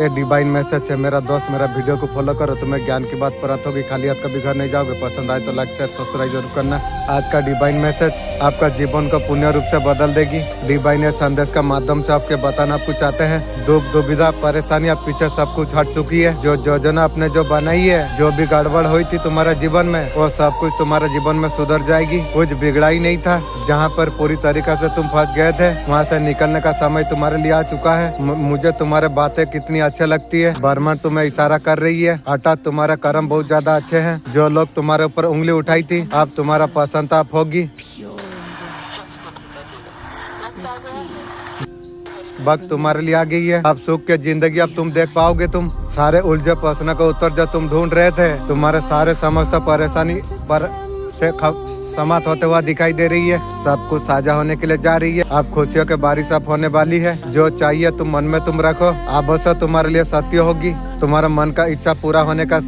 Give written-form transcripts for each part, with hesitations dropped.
ये divine message है मेरा दोस्त, मेरा वीडियो को फॉलो करो, तुम्हें ज्ञान की बात प्राप्त होगी, खाली हाथ कभी घर नहीं जाओगे। पसंद आए तो लाइक शेयर सब्सक्राइब जरूर करना। आज का डिवाइन मैसेज आपका जीवन को पुण्य रूप से बदल देगी। डिवाइन संदेश का माध्यम से आपके बताना आपको चाहते हैं, दुख दुविधा परेशानी अब पीछे सब कुछ हट चुकी है। जो योजना आपने जो बनाई है, जो भी गड़बड़ हुई थी तुम्हारे जीवन में, वो सब कुछ तुम्हारे जीवन में सुधर जाएगी। कुछ बिगड़ा ही नहीं था, जहाँ पर पूरी तरीके से तुम फंस गए थे, वहाँ से निकलने का समय तुम्हारे लिए आ चुका है। मुझे तुम्हारे बातें कितनी अच्छी लगती है। ब्रह्मांड तुम्हें इशारा कर रही है, अर्थात तुम्हारे कर्म बहुत ज्यादा अच्छे हैं। जो लोग तुम्हारे ऊपर उंगली उठाई थी, अब तुम्हारा प्रसन्नता होगी। वक्त तुम्हारे लिए आ गई है। अब सुख के जिंदगी अब तुम देख पाओगे। तुम सारे उलझे प्रश्न का उत्तर जो तुम ढूंढ रहे थे, तुम्हारे सारे समस्त परेशानी पर से समाप्त होते हुआ दिखाई दे रही है। सब कुछ साझा होने के लिए जा रही है। अब खुशियों के बारिश अब होने वाली है। जो चाहिए तुम मन में तुम रखो, अवश्य तुम्हारे लिए सत्य होगी। तुम्हारा मन का इच्छा पूरा होने का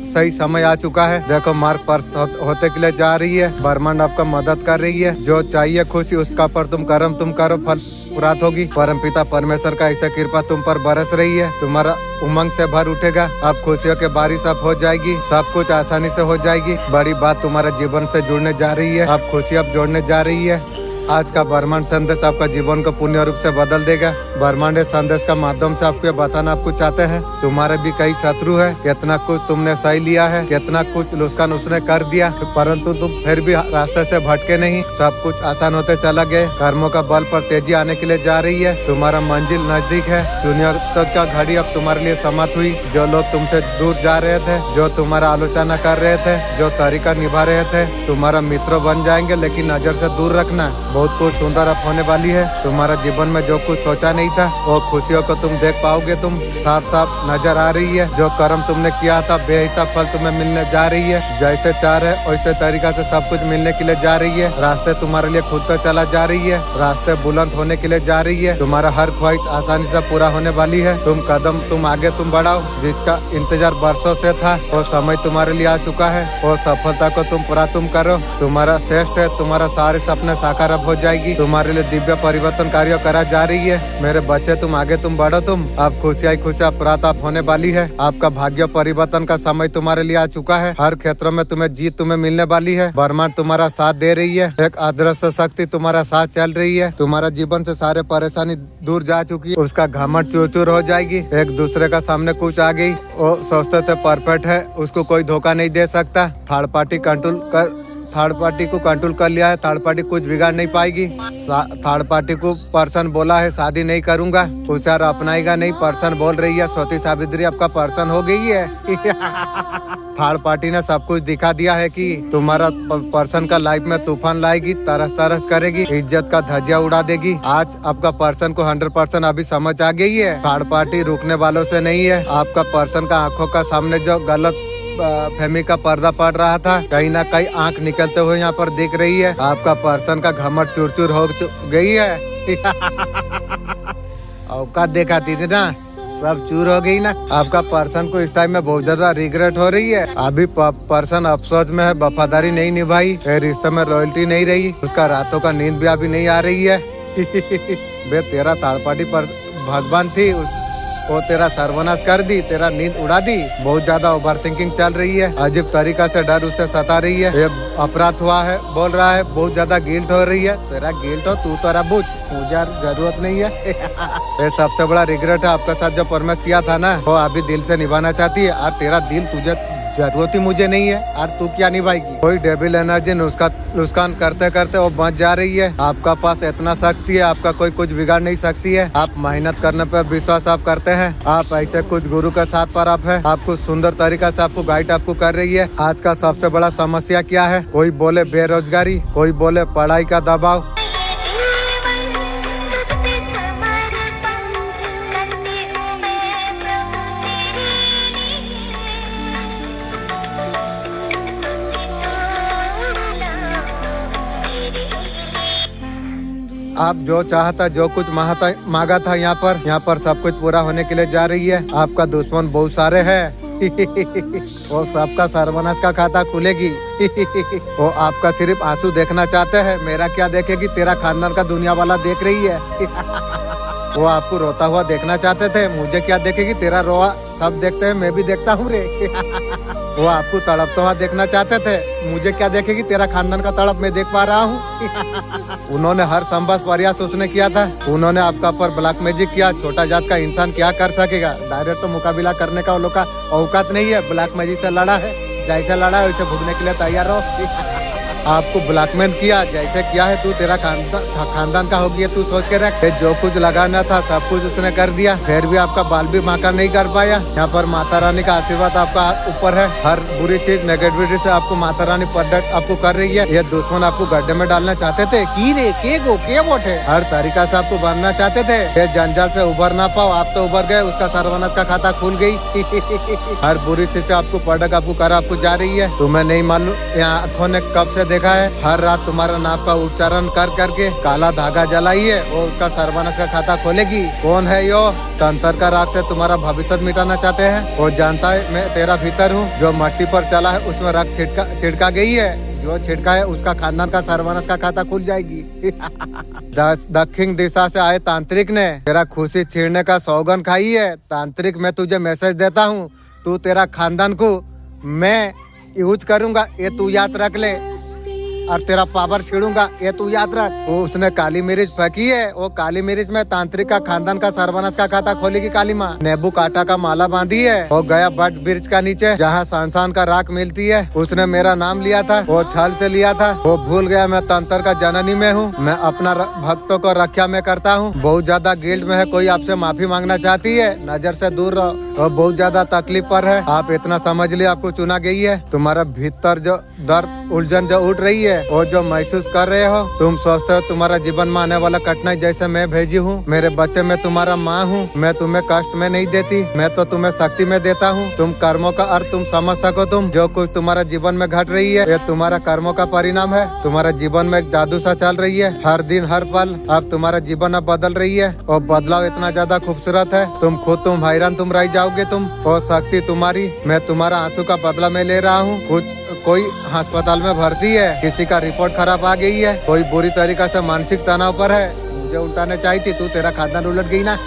सही समय आ चुका है। देखो मार्ग पर होते के लिए जा रही है। ब्रह्मांड आपका मदद कर रही है। जो चाहिए खुशी उसका पर तुम कर्म तुम करो, फल प्राप्त होगी। परमपिता परमेश्वर का ऐसा कृपा तुम पर बरस रही है। तुम्हारा उमंग से भर उठेगा। अब खुशियों के बारिश अब हो जाएगी। सब कुछ आसानी से हो जाएगी। बड़ी बात तुम्हारे जीवन से जुड़ने जा रही है। अब खुशी अब जोड़ने जा रही है। आज का ब्रह्मांड संदेश आपका जीवन को पुण्य रूप से बदल देगा। ब्रह्मांड संदेश का माध्यम से आपको बताना आपको चाहते हैं, तुम्हारे भी कई शत्रु है। कितना कुछ तुमने सही लिया है, कितना कुछ नुकसान उसने कर दिया, परंतु तुम फिर भी रास्ते से भटके नहीं। सब कुछ आसान होते चला गए। कर्मों का बल पर तेजी आने के लिए जा रही है। तुम्हारा मंजिल नजदीक है। दुनिया तक का घड़ी अब तुम्हारे लिए समाप्त हुई। जो लोग तुमसे दूर जा रहे थे, जो तुम्हारा आलोचना कर रहे थे, जो तरीका निभा रहे थे, तुम्हारा मित्र बन जाएंगे, लेकिन नजर से दूर रखना। बहुत कुछ सुंदर अब होने वाली है। तुम्हारा जीवन में जो कुछ सोचा नहीं था, वो खुशियों को तुम देख पाओगे। तुम साफ साफ नजर आ रही है। जो कर्म तुमने किया था, बेहिसाब फल तुम्हें मिलने जा रही है। जैसे चाह रहे वैसे तरीका से सब कुछ मिलने के लिए जा रही है। रास्ते तुम्हारे लिए खुद तो चला जा रही है। रास्ते बुलंद होने के लिए जा रही है। तुम्हारा हर ख्वाहिश आसानी से पूरा होने वाली है। तुम कदम तुम आगे तुम बढ़ाओ। जिसका इंतजार बरसों से था, वो समय तुम्हारे लिए आ चुका है। वो सफलता को तुम पूरा तुम करो। तुम्हारा श्रेष्ठ है। तुम्हारा सारे सपने साकार अब हो जाएगी। तुम्हारे लिए दिव्य परिवर्तन कार्य करा जा रही है। मेरे बच्चे तुम आगे तुम बढ़ो। तुम अब खुशियाँ प्राप्त होने वाली है। आपका भाग्य परिवर्तन का समय तुम्हारे लिए आ चुका है। हर क्षेत्रों में तुम्हें जीत तुम्हें मिलने वाली है। ब्रह्मांड तुम्हारा साथ दे रही है। एक अदृश्य शक्ति तुम्हारा साथ चल रही है। तुम्हारा जीवन से सारे परेशानी दूर जा चुकी है। उसका घमंड चूर चूर हो जाएगी। एक दूसरे का सामने कुछ आ गई। वो सोचते थे परफेक्ट है, उसको कोई धोखा नहीं दे सकता। थर्ड पार्टी को कंट्रोल कर लिया है। थर्ड पार्टी कुछ बिगाड़ नहीं पाएगी। थर्ड पार्टी को पर्सन बोला है शादी नहीं करूंगा, कुछ यार अपनाएगा नहीं। पर्सन बोल रही है सती सावित्री आपका पर्सन हो गई है। थर्ड पार्टी ने सब कुछ दिखा दिया है कि तुम्हारा पर्सन का लाइफ में तूफान लाएगी, तरस तरस करेगी, इज्जत का धज्जिया उड़ा देगी। आज आपका पर्सन को 100% अभी समझ आ गई है। थर्ड पार्टी रुकने वालों से नहीं है। आपका पर्सन का आंखों का सामने जो गलत फहमी का पर्दा पड़ रहा था, कहीं ना कहीं आंख निकलते हुए यहाँ पर दिख रही है। आपका पर्सन का घमंड चूर चूर हो गई है। औकात दिखाती थी ना, सब चूर हो गई ना। आपका पर्सन को इस टाइम में बहुत ज्यादा रिग्रेट हो रही है। अभी पर्सन अफसोस में है, वफादारी नहीं निभाई, रिश्ते में लॉयल्टी नहीं रही, उसका रातों का नींद भी अभी नहीं आ रही है। बे तेरा थर्ड पार्टी पर भगवान थी, वो तेरा सर्वनाश कर दी, तेरा नींद उड़ा दी। बहुत ज्यादा ओवर थिंकिंग चल रही है। अजीब तरीका से डर उसे सता रही है। ये अपराध हुआ है बोल रहा है, बहुत ज्यादा गिल्ट हो रही है। तेरा गिल्ट हो तू तेरा बुझ, मुझे जरूरत नहीं है। ये सबसे बड़ा रिग्रेट है। आपका साथ जो परमेश किया था ना, वो अभी दिल से निभाना चाहती है। और तेरा दिल तुझे जरूरत ही मुझे नहीं है, और तू क्या निभाएगी। कोई डेविल एनर्जी नुकसान करते करते वो बच जा रही है। आपका पास इतना शक्ति है, आपका कोई कुछ बिगाड़ नहीं सकती है। आप मेहनत करने पर विश्वास आप करते हैं। आप ऐसे कुछ गुरु के साथ पर आप है। आपको सुंदर तरीका से आपको गाइड आपको कर रही है। आज का सबसे बड़ा समस्या क्या है? कोई बोले बेरोजगारी, कोई बोले पढ़ाई का दबाव। आप जो चाहता, जो कुछ मांगा था, यहाँ पर सब कुछ पूरा होने के लिए जा रही है। आपका दुश्मन बहुत सारे हैं। वो सबका सर्वनाश का खाता खुलेगी। वो आपका सिर्फ आंसू देखना चाहते हैं। मेरा क्या देखेगी, तेरा खानदान का दुनिया वाला देख रही है। वो आपको रोता हुआ देखना चाहते थे। मुझे क्या देखेगी, तेरा रोआ सब देखते हैं, मैं भी देखता हूँ रे। वो आपको तड़पता हुआ देखना चाहते थे। मुझे क्या देखेगी, तेरा खानदान का तड़प मैं देख पा रहा हूँ। उन्होंने हर संभव प्रयास उसने किया था। उन्होंने आपका पर ब्लैक मैजिक किया। छोटा जात का इंसान क्या कर सकेगा। डायरेक्ट तो मुकाबला करने का वो लोग का औकात नहीं है। ब्लैक मैजिक से लड़ा है, जैसे लड़ा है वैसे भुगने के लिए तैयार रहो। आपको ब्लैकमेल किया, जैसे किया है तू, तेरा खानदान का हो गया, तू सोच के रख। जो कुछ लगाना था सब कुछ उसने कर दिया, फिर भी आपका बाल भी माका नहीं कर पाया। यहाँ पर माता रानी का आशीर्वाद आपका ऊपर है। हर बुरी चीज नेगेटिविटी से आपको माता रानी प्रोटेक्ट आपको कर रही है। ये दुश्मन आपको गड्ढे में डालना चाहते थे, की रे के वोट है, हर तरीका से आपको बनना चाहते थे। ये जंजाल से उबर ना पाओ, आप तो उबर गए, उसका सर्वनाश का खाता खुल गई। हर बुरी चीज से आपको प्रोटेक्ट आपको कर आपको जा रही है। तुम्हें नहीं मालूम, यहाँ आँखों ने कब से देखा है। हर रात तुम्हारा नाम का उच्चारण कर करके काला धागा जलाई है, वो उसका सर्वनाश का खाता खोलेगी। कौन है यो? तंत्र का राग से तुम्हारा भविष्य मिटाना चाहते हैं। वो जानता है मैं तेरा भीतर हूँ। जो मट्टी पर चला है उसमें रक्त छिड़का गई है। जो छिड़का है उसका खानदान का सर्वनाश का खाता खुल जाएगी। दक्षिण दिशा से आए तांत्रिक ने तेरा खुशी छीनने का सौगंध खाई है। तांत्रिक, मैं तुझे मैसेज देता हूँ, तू तेरा खानदान को मैं यूज करूंगा, ये तू याद रख ले, और तेरा पावर छेड़ूंगा, ये तू याद रख। वो उसने काली मिर्च फेंकी है। वो काली मिर्च में तांत्रिक का खानदान का सर्वनाश का खाता खोलेगी काली माँ। नींबू काटा का माला बांधी है। वो गया बट वृक्ष का नीचे जहाँ सांसान का राख मिलती है। उसने मेरा नाम लिया था, वो छल से लिया था। वो भूल गया मैं तंत्र का जननी में हूँ। मैं अपना भक्तों को रक्षा में करता हूँ। बहुत ज्यादा गिल्ट में है, कोई आपसे माफी मांगना चाहती है, नजर से दूर रहो। और बहुत ज्यादा तकलीफ पर है, आप इतना समझ लिया आपको चुना गई है। तुम्हारा भीतर जो दर्द उलझन जो उठ रही है और जो महसूस कर रहे हो, तुम सोचते हो तुम्हारा जीवन में आने वाला कठिनाई जैसे मैं भेजी हूँ। मेरे बच्चे, मैं तुम्हारा माँ हूँ। मैं तुम्हें कष्ट में नहीं देती, मैं तो तुम्हें शक्ति में देता हूँ। तुम कर्मों का अर्थ तुम समझ सको। तुम जो कुछ तुम्हारा जीवन में घट रही है, ये तुम्हारा कर्मों का परिणाम है। तुम्हारा जीवन में एक जादू सा चल रही है। हर दिन हर पल अब तुम्हारा जीवन अब बदल रही है। और बदलाव इतना ज्यादा खूबसूरत है, तुम खुद तुम हैरान तुम रह जाओगे। तुम और शक्ति तुम्हारी, मैं तुम्हारा आंसू का बदला मैं ले रहा हूँ। कोई अस्पताल में भर्ती है, किसी का रिपोर्ट खराब आ गई है, कोई बुरी तरीका से मानसिक तनाव पर है। मुझे उल्टाने चाहिए थी, तू तेरा खानदान उलट गई ना।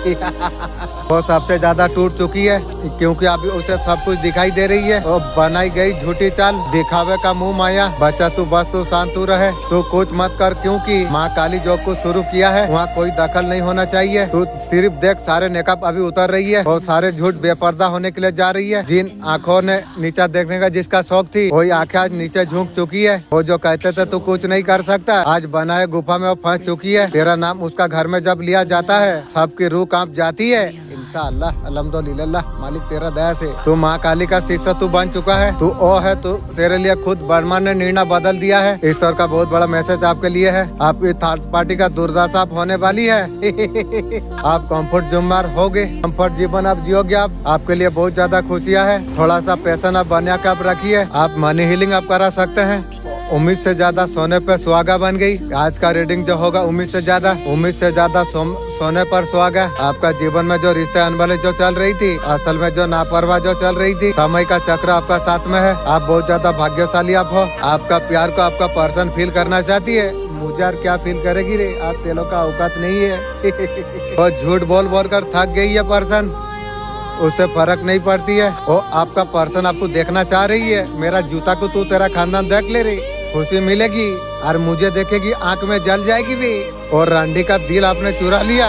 वो सबसे ज्यादा टूट चुकी है, क्योंकि अभी उसे सब कुछ दिखाई दे रही है। वो बनाई गई झूठी चाल, दिखावे का मुंह माया। बच्चा तू बस तू शांत तू रहे, तू कुछ मत कर, क्योंकि माँ काली जो कुछ शुरू किया है वहाँ कोई दखल नहीं होना चाहिए। तू सिर्फ देख, सारे नेकअप अभी उतर रही है और सारे झूठ बेपर्दा होने के लिए जा रही है। जिन आँखों ने नीचा देखने का जिसका शौक थी, वही आंखें आज नीचे झुक चुकी है। वो जो कहते थे तू कुछ नहीं कर सकता, आज बनाए गुफा में वो फंस चुकी है। तेरा नाम उसका घर में जब लिया जाता है, सबकी रूह कांप जाती है। इंशाअल्लाह अल्हम्दुलिल्लाह, मालिक तेरा दया से तू माँ काली का शिष्य तू बन चुका है। तू ओ है, तू तेरे लिए खुद ब्रह्मा ने निर्णय बदल दिया है। ईश्वर का बहुत बड़ा मैसेज आपके लिए है। आपकी थर्ड पार्टी का दुर्दशा होने वाली है। आप कंफर्ट जुम्मार होगे, कंफर्ट जीवन आप जियोगे। आपके लिए बहुत ज्यादा खुशियाँ है। थोड़ा सा पैसा आप बना के आप रखिए। आप मनी हीलिंग आप करा सकते हैं। उम्मीद से ज्यादा सोने पे सुहागा बन गई। आज का रीडिंग जो होगा उम्मीद से ज्यादा सोने पर सुहागा। आपका जीवन में जो रिश्ते अनबने जो चल रही थी, असल में जो लापरवाही जो चल रही थी, समय का चक्र आपका साथ में है। आप बहुत ज्यादा भाग्यशाली आप हो। आपका प्यार को आपका पर्सन फील करना चाहती है। मुझे यार क्या फील करेगी रे, आज तेलों का औकात नहीं है। वो झूठ बोल बोल कर थक गई है पर्सन, उससे फर्क नहीं पड़ती है। वो आपका पर्सन आपको देखना चाह रही है। मेरा जूता को तू तेरा खानदान देख ले रे, खुशी मिलेगी। और मुझे देखेगी आंख में जल जाएगी भी। और रांडी का दिल आपने चुरा लिया।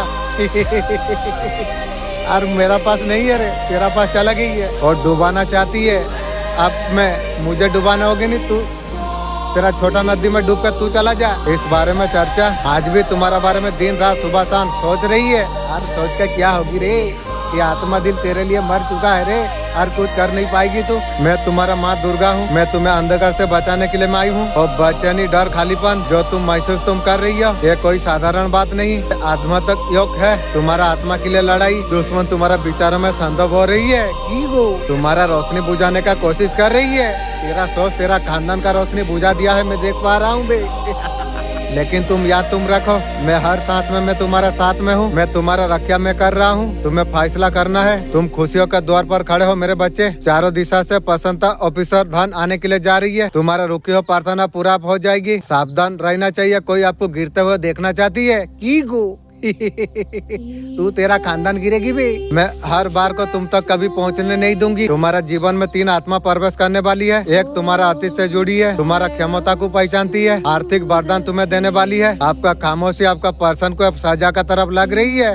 और मेरा पास नहीं है रे, तेरा पास चला गई है। और डुबाना चाहती है। अब मैं मुझे डुबाना होगी नहीं, तू तेरा छोटा नदी में डूब कर तू चला जा। इस बारे में चर्चा आज भी तुम्हारा बारे में दिन रात सुबह शाम सोच रही है। और सोच कर क्या होगी रे, ये आत्मा दिल तेरे लिए मर चुका है रे, और कुछ कर नहीं पाएगी तू। मैं तुम्हारा माँ दुर्गा हूँ। मैं तुम्हें अंधकार से बचाने के लिए मैं आई हूँ। और बेचैनी, डर, खालीपन जो तुम महसूस तुम कर रही हो, ये कोई साधारण बात नहीं। आत्मा तक योग है। तुम्हारा आत्मा के लिए लड़ाई, दुश्मन तुम्हारा विचारों में संदर्भ हो रही है। ईगो तुम्हारा रोशनी बुझाने का कोशिश कर रही है। तेरा सोच तेरा खानदान का रोशनी बुझा दिया है, मैं देख पा रहा हूँ बे। लेकिन तुम याद तुम रखो, मैं हर सांस में मैं तुम्हारा साथ में हूँ। मैं तुम्हारा रक्षा में कर रहा हूँ। तुम्हें फैसला करना है। तुम खुशियों के द्वार पर खड़े हो मेरे बच्चे। चारों दिशा से प्रसन्नता ऑफिसर धन आने के लिए जा रही है। तुम्हारा रुकी हो प्रार्थना पूरा हो जाएगी। सावधान रहना चाहिए, कोई आपको गिरते हुए देखना चाहती है। की गो तू तेरा खानदान गिरेगी भी। मैं हर बार को तुम तक कभी पहुंचने नहीं दूंगी। तुम्हारा जीवन में 3 आत्मा प्रवेश करने वाली है। एक तुम्हारा अतीत से जुड़ी है, तुम्हारा क्षमता को पहचानती है, आर्थिक वरदान तुम्हें देने वाली है। आपका खामोशी आपका पर्सन को अब सजा का तरफ लग रही है।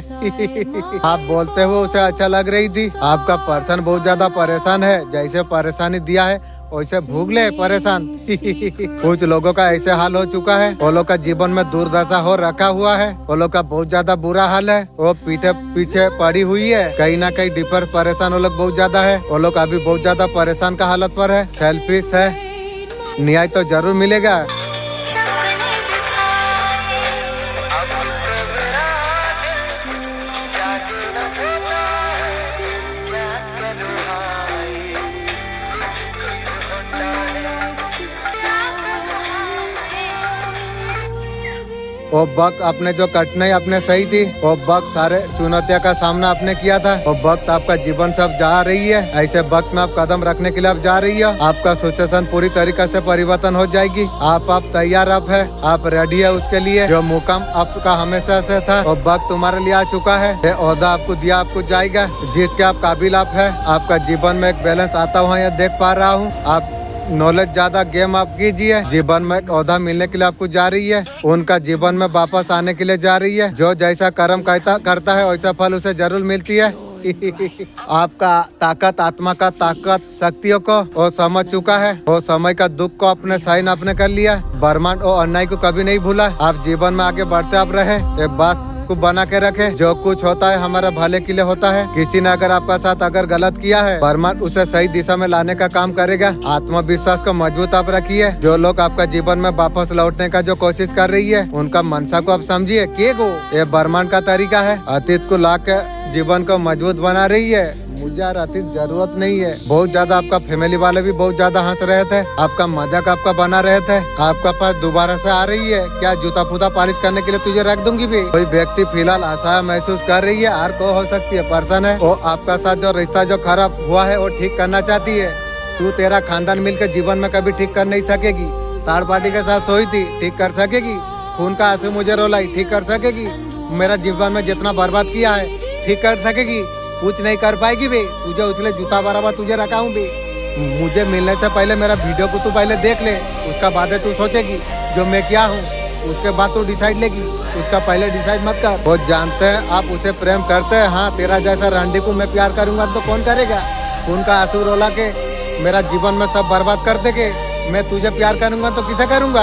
आप बोलते हुए उसे अच्छा लग रही थी। आपका पर्सन बहुत ज्यादा परेशान है, जैसे परेशानी दिया है वैसे भूग ले परेशान। कुछ लोगों का ऐसे हाल हो चुका है, वो लोग का जीवन में दुर्दशा हो रखा हुआ है, वो लोग का बहुत ज्यादा बुरा हाल है, वो पीछे पीछे पड़ी हुई है, कहीं ना कहीं डिपर परेशान वो लोग बहुत ज्यादा है। वो लोग अभी बहुत ज्यादा परेशान का हालत पर है, सेल्फिश है। न्याय तो जरूर मिलेगा। वो वक्त अपने जो कठिनाई अपने सही थी, वो वक्त सारे चुनौतियों का सामना आपने किया था। वो वक्त आपका जीवन से अब जा रही है, ऐसे वक्त में आप कदम रखने के लिए अब जा रही है। आपका सिचुएशन पूरी तरीके से परिवर्तन हो जाएगी। आप तैयार अब है, आप रेडी है उसके लिए। जो मुकाम आपका हमेशा से था वो वक्त तुम्हारे लिए आ चुका है। ये ओहदा आपको दिया आपको जाएगा, जिसके आप काबिल आप है। आपका जीवन में एक बैलेंस आता हुआ यहाँ देख पा रहा हूँ। आप नॉलेज ज्यादा गेम आप कीजिए। जीवन में ओहदा मिलने के लिए आपको जा रही है, उनका जीवन में वापस आने के लिए जा रही है। जो जैसा कर्म करता है वैसा फल उसे जरूर मिलती है। आपका ताकत आत्मा का ताकत शक्तियों को वो समझ चुका है। वो समय का दुख को अपने साइन आपने कर लिया। ब्रह्मांड और अन्याय को कभी नहीं भूला। आप जीवन में आगे बढ़ते आप रहे, एक बात को बना के रखे। जो कुछ होता है हमारे भले के लिए होता है। किसी ने अगर आपका साथ अगर गलत किया है, ब्रह्मांड उसे सही दिशा में लाने का काम करेगा। आत्मविश्वास को मजबूत आप रखिए। जो लोग आपका जीवन में वापस लौटने का जो कोशिश कर रही है, उनका मनसा को आप समझिए। ये ब्रह्मांड का तरीका है। अतीत को ला के जीवन को मजबूत बना रही है। मुझे यार अतीत जरूरत नहीं है। बहुत ज्यादा आपका फैमिली वाले भी बहुत ज्यादा हंस रहे थे, आपका मजाक आपका बना रहे थे। आपका पास दोबारा से आ रही है क्या? जूता फूता पॉलिश करने के लिए तुझे रख दूंगी भी। कोई व्यक्ति फिलहाल आशा महसूस कर रही है, हर को हो सकती है, पर्सन है वो आपका साथ जो रिश्ता जो खराब हुआ है वो ठीक करना चाहती है। तू तेरा खानदान मिलकर जीवन में कभी ठीक कर नहीं सकेगी। साड़ पार्टी के साथ सोई थी, ठीक कर सकेगी? खून का आंसू मुझे रोलाई, ठीक कर सकेगी? मेरा जीवन में जितना बर्बाद किया है ठीक कर सकेगी? कुछ नहीं कर पाएगी बे। तुझे उसने जूता बराबर तुझे रखा हूँ बे। मुझे मिलने से पहले मेरा वीडियो को तू पहले देख ले, उसका बाद तू सोचेगी जो मैं क्या हूँ, उसके बाद तू डिसाइड लेगी। उसका पहले डिसाइड मत कर। वो जानते हैं आप उसे प्रेम करते हैं। हाँ, तेरा जैसा रंडी को मैं प्यार करूंगा तो कौन करेगा? उनका आंसू रोला के मेरा जीवन में सब बर्बाद कर देगे। मैं तुझे प्यार करूंगा तो किसे करूंगा?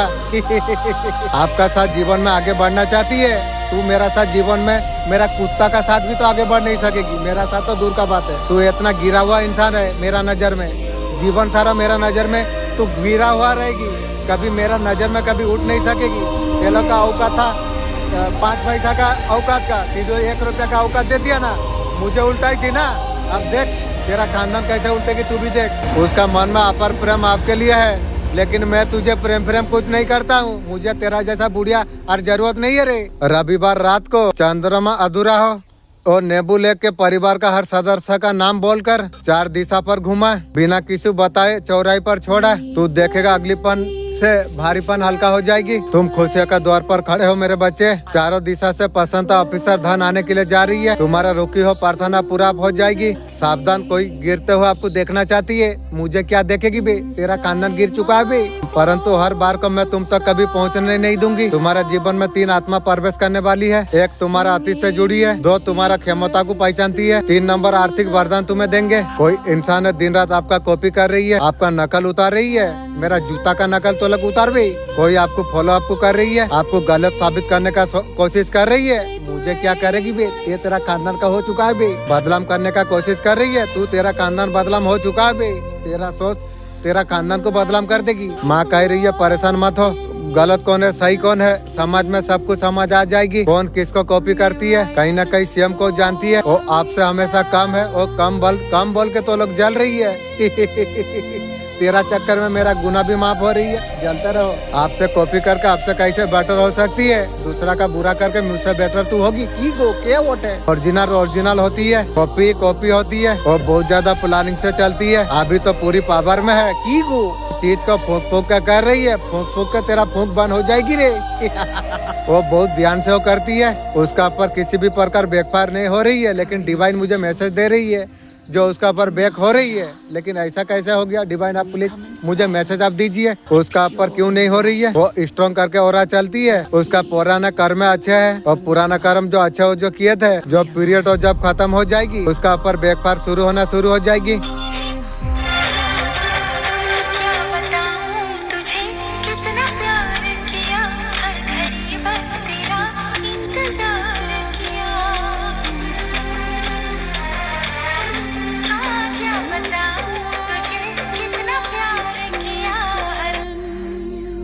आपका साथ जीवन में आगे बढ़ना चाहती है तू। मेरा साथ जीवन में मेरा कुत्ता का साथ भी तो आगे बढ़ नहीं सकेगी। मेरा साथ तो दूर का बात है। तू इतना गिरा हुआ इंसान है मेरा नजर में। जीवन सारा मेरा नजर में तू गिरा हुआ रहेगी। कभी मेरा नजर में कभी उठ नहीं सकेगी। ये लोग का औकात था 5 पैसा का औकात का, जो 1 रुपया का औकात दे दिया ना, मुझे उल्टाई थी ना। अब देख तेरा खानदान कैसे उल्टेगी तू भी देख। उसका मन में अपर प्रेम आपके लिए है, लेकिन मैं तुझे प्रेम कुछ नहीं करता हूँ। मुझे तेरा जैसा बुढ़िया और जरूरत नहीं है रे। रविवार रात को चंद्रमा अधूरा हो और नेबू लेक के परिवार का हर सदस्य का नाम बोलकर 4 दिशा पर घुमा, बिना किसी बताए चौराहे पर छोड़ा। तू देखेगा अगलीपन से भारीपन हल्का हो जाएगी। तुम खुशियों का द्वार पर खड़े हो मेरे बच्चे। चारों दिशा से पसंद ऑफिसर धन आने के लिए जा रही है। तुम्हारा रुकी हो प्रार्थना पूरा हो जाएगी। सावधान, कोई गिरते हुए आपको देखना चाहती है। मुझे क्या देखेगी बे? तेरा खानदान गिर चुका है बे। परंतु हर बार को मैं तुम तक कभी पहुंचने नहीं दूंगी। तुम्हारा जीवन में 3 आत्मा प्रवेश करने वाली है। 1 तुम्हारा अतीत से जुड़ी है, 2 तुम्हारा क्षमता को पहचानती है, 3 नंबर आर्थिक वरदान तुम्हें देंगे। कोई इंसान है दिन रात आपका कॉपी कर रही है, आपका नकल उतार रही है। मेरा जूता का नकल तो लग उतार भी। कोई आपको फॉलो अप कर रही है, आपको गलत साबित करने का कोशिश कर रही है। मुझे क्या करेगी बे? ये तेरा खानदान का हो चुका है बे। बदलाम करने का कोशिश कर रही है तू। तेरा खानदान बदलाम हो चुका है बे। तेरा सोच तेरा खानदान को बदलाम कर देगी। माँ कह रही है परेशान मत हो। गलत कौन है सही कौन है समाज में सब कुछ समझ आ जाएगी। कौन किसको कॉपी करती है, कहीं ना कहीं सीएम को जानती है। वो आपसे हमेशा कम है। वो कम बोल के तो लोग जल रही है। तेरा चक्कर में मेरा गुना भी माफ हो रही है। जलते रहो। आपसे कॉपी करके आपसे कैसे बेटर हो सकती है? दूसरा का बुरा करके मुझसे बेटर तू होगी की गो क्या वोट है? ओरिजिनल होती है, कॉपी होती है। और बहुत ज्यादा प्लानिंग से चलती है। अभी तो पूरी पावर में है की गो। चीज को फूक फूक कर रही है। फूक फूक के तेरा फूक बंद हो जाएगी रे। वो बहुत ध्यान से वो करती है, उसका ऊपर किसी भी प्रकार बैकफायर नहीं हो रही है, लेकिन डिवाइन मुझे मैसेज दे रही है जो उसका ऊपर बैक हो रही है। लेकिन ऐसा कैसे हो गया डिवाइन, आप प्लीज मुझे मैसेज आप दीजिए, उसका ऊपर क्यों नहीं हो रही है। वो स्ट्रॉन्ग करके और चलती है, उसका पुराना कर्म अच्छा है और पुराना कर्म जो अच्छा हो जो किए थे, जो पीरियड हो जब खत्म हो जाएगी उसका ऊपर बैकफायर शुरू होना शुरू हो जाएगी।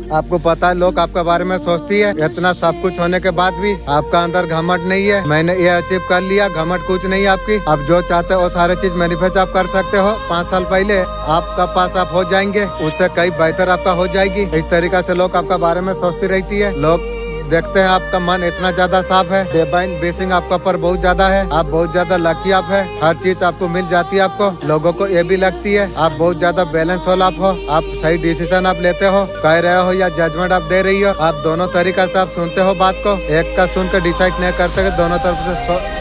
आपको पता है लोग आपके बारे में सोचती है, इतना सब कुछ होने के बाद भी आपका अंदर घमंड नहीं है। मैंने ये अचीव कर लिया, घमंड कुछ नहीं आपकी। आप जो चाहते हो वो सारे चीज मैनिफेस्ट आप कर सकते हो। 5 साल पहले आपका पास आप हो जाएंगे, उससे कई बेहतर आपका हो जाएगी। इस तरीका से लोग आपका बारे में सोचती रहती है। लोग देखते हैं आपका मन इतना ज्यादा साफ है, डिवाइन ब्लेसिंग आपका पर बहुत ज्यादा है, आप बहुत ज्यादा लकी आप है, हर चीज आपको मिल जाती है। आपको लोगों को ये भी लगती है आप बहुत ज्यादा बैलेंस वाला आप हो, आप सही डिसीजन आप लेते हो, कह रहे हो या जजमेंट आप दे रही हो। आप दोनों तरीका से आप सुनते हो बात को, एक का सुन कर डिसाइड नहीं कर सकते, दोनों तरफ से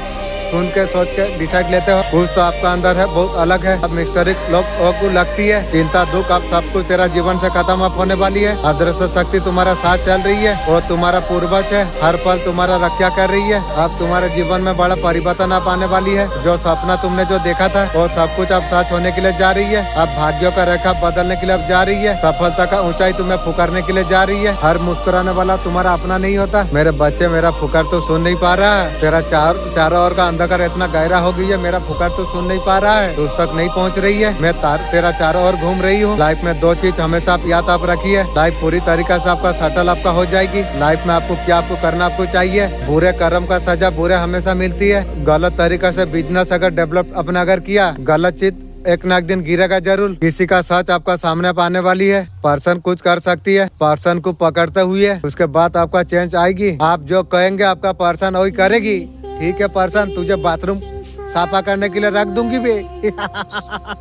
सुन के सोच के डिसाइड लेते हो। कुछ तो आपका अंदर है बहुत अलग है। अब मिस्टरिक लोगों को लगती है चिंता दुख आप सब कुछ तेरा जीवन से खत्म आप होने वाली है। अदृश्य शक्ति तुम्हारा साथ चल रही है, वो तुम्हारा पूर्वज है, हर पल तुम्हारा रक्षा कर रही है। अब तुम्हारे जीवन में बड़ा परिवर्तन आप आने वाली है। जो सपना तुमने जो देखा था वो सब कुछ अब सच होने के लिए जा रही है। अब भाग्यों का रेखा बदलने के लिए अब जा रही है। सफलता का ऊंचाई तुम्हें फुकारने के लिए जा रही है। हर मुस्कुराने वाला तुम्हारा अपना नहीं होता। मेरे बच्चे मेरा फुकार तो सुन नहीं पा रहा है, तेरा चारों ओर का अंधकार इतना गहरा हो गई है, मेरा फुकार तो सुन नहीं पा रहा है, उस तक नहीं पहुंच रही है। मैं तेरा चारों ओर घूम रही हूँ। लाइफ में 2 चीज हमेशा आप याद आप रखिए, लाइफ पूरी तरीका से आपका सेटल आपका हो जाएगी। लाइफ में आपको क्या आपको करना आपको चाहिए। बुरे कर्म का सजा बुरे हमेशा मिलती है। गलत तरीका से बिजनेस अगर डेवलप अपना अगर किया, गलत चीज एक ना एक दिन गिरेगा जरूर। किसी का सच आपका सामने पाने वाली है। पर्सन कुछ कर सकती है, पर्सन को पकड़ते हुए उसके बाद आपका चेंज आएगी। आप जो कहेंगे आपका पर्सन वही करेगी। ठीक है पर्सन, तुझे बाथरूम साफा करने के लिए रख दूंगी भी।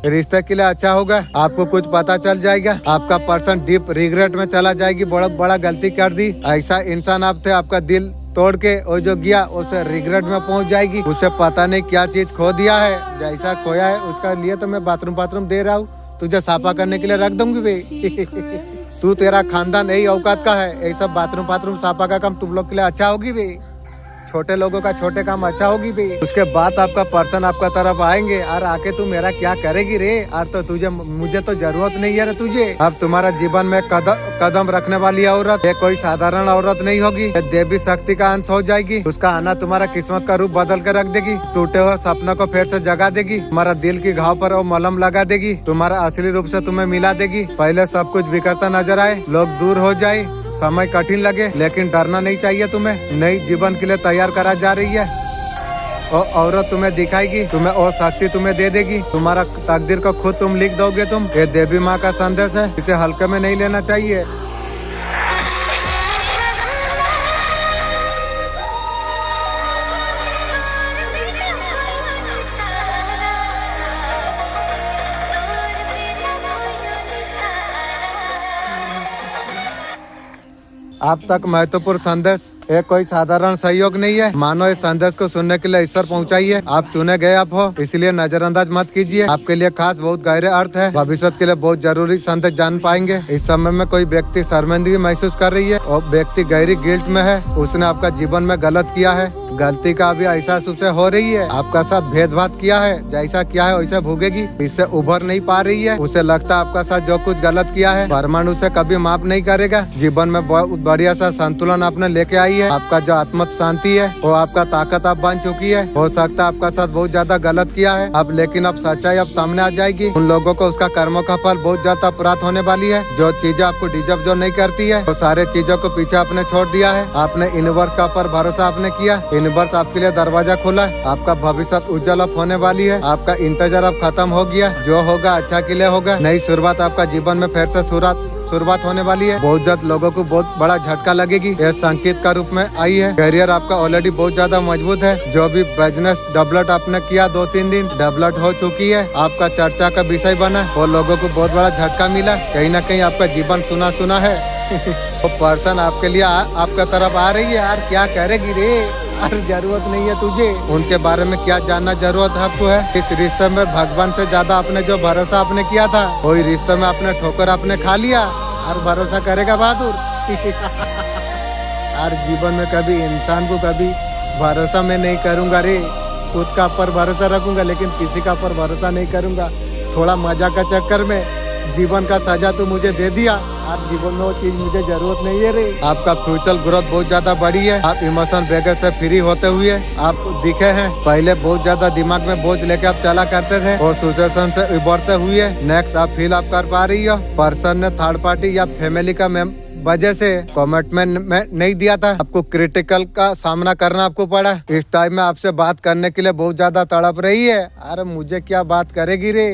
रिश्ते के लिए अच्छा होगा, आपको कुछ पता चल जाएगा। आपका पर्सन डीप रिग्रेट में चला जाएगी, बहुत बड़ा गलती कर दी। ऐसा इंसान आप थे, आपका दिल तोड़ के और जो गया उसे रिग्रेट में पहुंच जाएगी। उसे पता नहीं क्या चीज खो दिया है, जैसा खोया है उसका लिए तो मैं बाथरूम दे रहा हूँ, तुझे साफा करने के लिए रख दूंगी भी। तू तेरा खानदान यही औकात का है, यही सब बाथरूम साफा का काम तुम लोग के लिए अच्छा होगी भी। छोटे लोगों का छोटे काम अच्छा होगी भी। उसके बाद आपका पर्सन आपका तरफ आएंगे और आके तू मेरा क्या करेगी रे, और तो तुझे मुझे तो जरूरत नहीं है रे तुझे। अब तुम्हारा जीवन में कदम रखने वाली औरत ये कोई साधारण औरत नहीं होगी, ये देवी शक्ति का अंश हो जाएगी। उसका आना तुम्हारा किस्मत का रूप बदल कर रख देगी, टूटे हुए सपनों को फिर से जगा देगी, तुम्हारा दिल की घाव पर वो मलहम लगा देगी, तुम्हारा असली रूप से तुम्हें मिला देगी। पहले सब कुछ बिखरता नजर आए, लोग दूर हो जाए, समय कठिन लगे, लेकिन डरना नहीं चाहिए। तुम्हें नई जीवन के लिए तैयार करा जा रही है। और औरत तुम्हें दिखाएगी, तुम्हें और शक्ति तुम्हें दे देगी, तुम्हारा तकदीर को खुद तुम लिख दोगे। तुम ये देवी माँ का संदेश है, इसे हल्के में नहीं लेना चाहिए। आप तक महत्वपूर्ण संदेश ये कोई साधारण सहयोग नहीं है। मानो इस संदेश को सुनने के लिए ईश्वर पहुंचाइए। आप चुने गए आप हो, इसलिए नजरअंदाज मत कीजिए। आपके लिए खास बहुत गहरे अर्थ है, भविष्य के लिए बहुत जरूरी संदेश जान पाएंगे। इस समय में कोई व्यक्ति शर्मिंदगी महसूस कर रही है और व्यक्ति गहरी गिल्ट में है, उसने आपका जीवन में गलत किया है, गलती का अभी एहसास उसे हो रही है, आपका साथ भेदभाव किया है, जैसा किया है वैसे भोगेगी, इससे उभर नहीं पा रही है। उसे लगता है आपका साथ जो कुछ गलत किया है परमाणु उसे कभी माफ नहीं करेगा। जीवन में बहुत बढ़िया सा संतुलन आपने लेके आई है। आपका जो आत्म शांति है वो आपका ताकत आप बन चुकी है। हो सकता है आपका साथ बहुत ज्यादा गलत किया है अब, लेकिन अब सच्चाई अब सामने आ जाएगी। उन लोगों को उसका कर्मों का फल बहुत ज्यादा प्राप्त होने वाली है। जो चीजें आपको डिजर्व जो नहीं करती है वो सारे चीजों को पीछे आपने छोड़ दिया है। आपने यूनिवर्स का ऊपर भरोसा आपने किया, यूनिवर्स आपके लिए दरवाजा खोला, आपका भविष्य उज्जवल अब होने वाली है। आपका इंतजार अब खत्म हो गया, जो होगा अच्छा के लिए होगा। नई शुरुआत आपका जीवन में फिर से शुरुआत होने वाली है। बहुत जल्द लोगों को बहुत बड़ा झटका लगेगी, यह संकेत का रूप में आई है। करियर आपका ऑलरेडी बहुत ज्यादा मजबूत है। जो भी बिजनेस डेवलप आपने किया 2-3 दिन डेवलप हो चुकी है, आपका चर्चा का विषय बना, वो लोगों को बहुत बड़ा झटका मिला। कहीं ना कहीं आपका जीवन सुना है। वो पर्सन आपके लिए आपका तरफ आ रही है यार, क्या करेगी रे यार, जरूरत नहीं है तुझे उनके बारे में क्या जानना, जरूरत आपको है इस रिश्ते में भगवान से ज्यादा आपने जो भरोसा आपने किया था वही रिश्ते में आपने ठोकर आपने खा लिया और भरोसा करेगा बहादुर। यार जीवन में कभी इंसान को कभी भरोसा मैं नहीं करूंगा रे, खुद का पर भरोसा रखूंगा लेकिन किसी का पर भरोसा नहीं करूंगा। थोड़ा मजा का चक्कर में जीवन का सजा तो मुझे दे दिया, आप जीवन में वो चीज मुझे जरूरत नहीं है रे। आपका फ्यूचर ग्रोथ बहुत ज्यादा बढ़ी है, आप इमोशन बैगेज से फ्री होते हुए आप दिखे हैं। पहले बहुत ज्यादा दिमाग में बोझ लेके आप चला करते थे और सिचुएशन से उभरते हुए नेक्स्ट आप फील आप कर पा रही हो। पर्सन ने थर्ड पार्टी या फैमिली का वजह से कमिटमेंट में नहीं दिया था, आपको क्रिटिकल का सामना करना आपको पड़ा। इस टाइम में आपसे बात करने के लिए बहुत ज्यादा तड़प रही है, अरे मुझे क्या बात करेगी रे,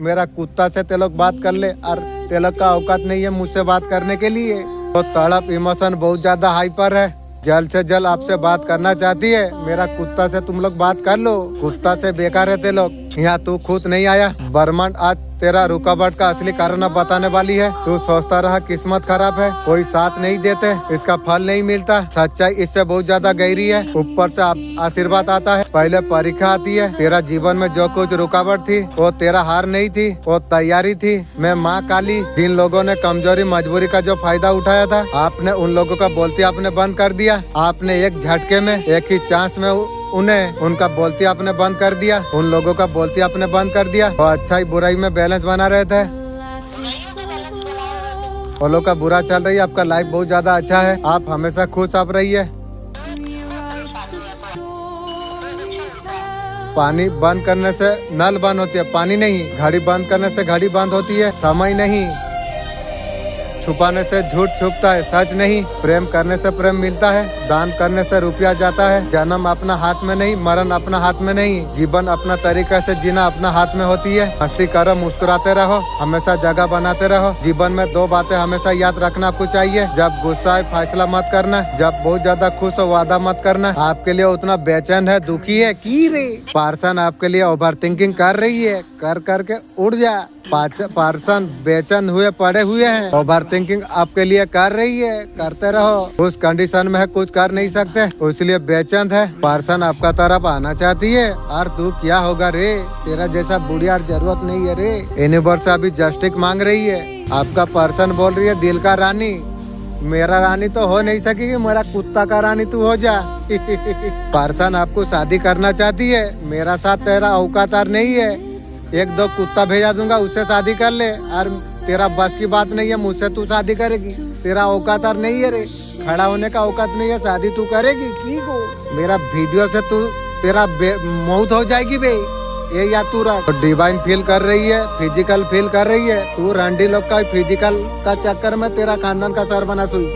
मेरा कुत्ता से ते लोग बात कर ले और ते लोग का औकात नहीं है मुझसे बात करने के लिए। तो तड़प इमोशन बहुत ज्यादा हाइपर है, जल्द से जल्द आपसे बात करना चाहती है। मेरा कुत्ता से तुम लोग बात कर लो, कुत्ता से बेकार है ते लोग। यहाँ तू खुद नहीं आया, ब्रह्मांड आज तेरा रुकावट का असली कारण अब बताने वाली है। तू सोचता रहा किस्मत खराब है, कोई साथ नहीं देते, इसका फल नहीं मिलता। सच्चाई इससे बहुत ज्यादा गहरी है, ऊपर से आशीर्वाद आता है, पहले परीक्षा आती है। तेरा जीवन में जो कुछ रुकावट थी वो तेरा हार नहीं थी, वो तैयारी थी। मैं माँ काली, जिन लोगों ने कमजोरी मजबूरी का जो फायदा उठाया था, आपने उन लोगों का बोलती आपने बंद कर दिया। आपने एक झटके में एक ही चांस में उन्हें उनका बोलती आपने बंद कर दिया, उन लोगों का बोलती आपने बंद कर दिया। और अच्छाई बुराई में बैलेंस बना रहे थे, वो लोग का बुरा चल रही है, आपका लाइफ बहुत ज्यादा अच्छा है, आप हमेशा खुश आप रहिए। पानी बंद करने से नल बंद होती है, पानी नहीं। घड़ी बंद करने से घड़ी बंद होती है, समय नहीं। छुपाने से झूठ छुपता है, सच नहीं। प्रेम करने से प्रेम मिलता है, दान करने से रुपया जाता है। जन्म अपना हाथ में नहीं, मरण अपना हाथ में नहीं। जीवन अपना तरीका से जीना अपना हाथ में होती है। मस्ती करो, मुस्कुराते रहो, हमेशा जगह बनाते रहो। जीवन में दो बातें हमेशा याद रखना आपको चाहिए, जब गुस्सा है फैसला मत करना, जब बहुत ज्यादा खुश हो वादा मत करना। आपके लिए उतना बेचैन है, दुखी है की रे। पर्सन आपके लिए ओवर थिंकिंग कर रही है, कर करके उड़ जा। पर्सन बेचैन हुए पड़े हुए हैं, ओवर थिंकिंग आपके लिए कर रही है, करते रहो। उस कंडीशन में है, कुछ कर नहीं सकते, इसलिए बेचैन है। पर्सन आपका तरफ आना चाहती है, और तू क्या होगा रे, तेरा जैसा बुढ़िया जरूरत नहीं है रे। यूनिवर्स अभी जस्टिस मांग रही है। आपका पर्सन बोल रही है दिल का रानी, मेरा रानी तो हो नहीं सकेगी, मेरा कुत्ता का रानी तू हो जा। पर्सन आपको शादी करना चाहती है, मेरा साथ तेरा औकात नहीं है, एक दो कुत्ता भेजा दूंगा, उससे शादी कर ले। और तेरा बस की बात नहीं है, मुझसे तू शादी करेगी, तेरा औकात नहीं है रे, खड़ा होने का औकात नहीं है, शादी तू करेगी की को। मेरा वीडियो से तू तेरा मौत हो जाएगी बे, ये या तू डिवाइन फील कर रही है, फिजिकल फील कर रही है। तू रंडी लोग का फिजिकल का चक्कर में तेरा खानदान का सर्वनाश हुई।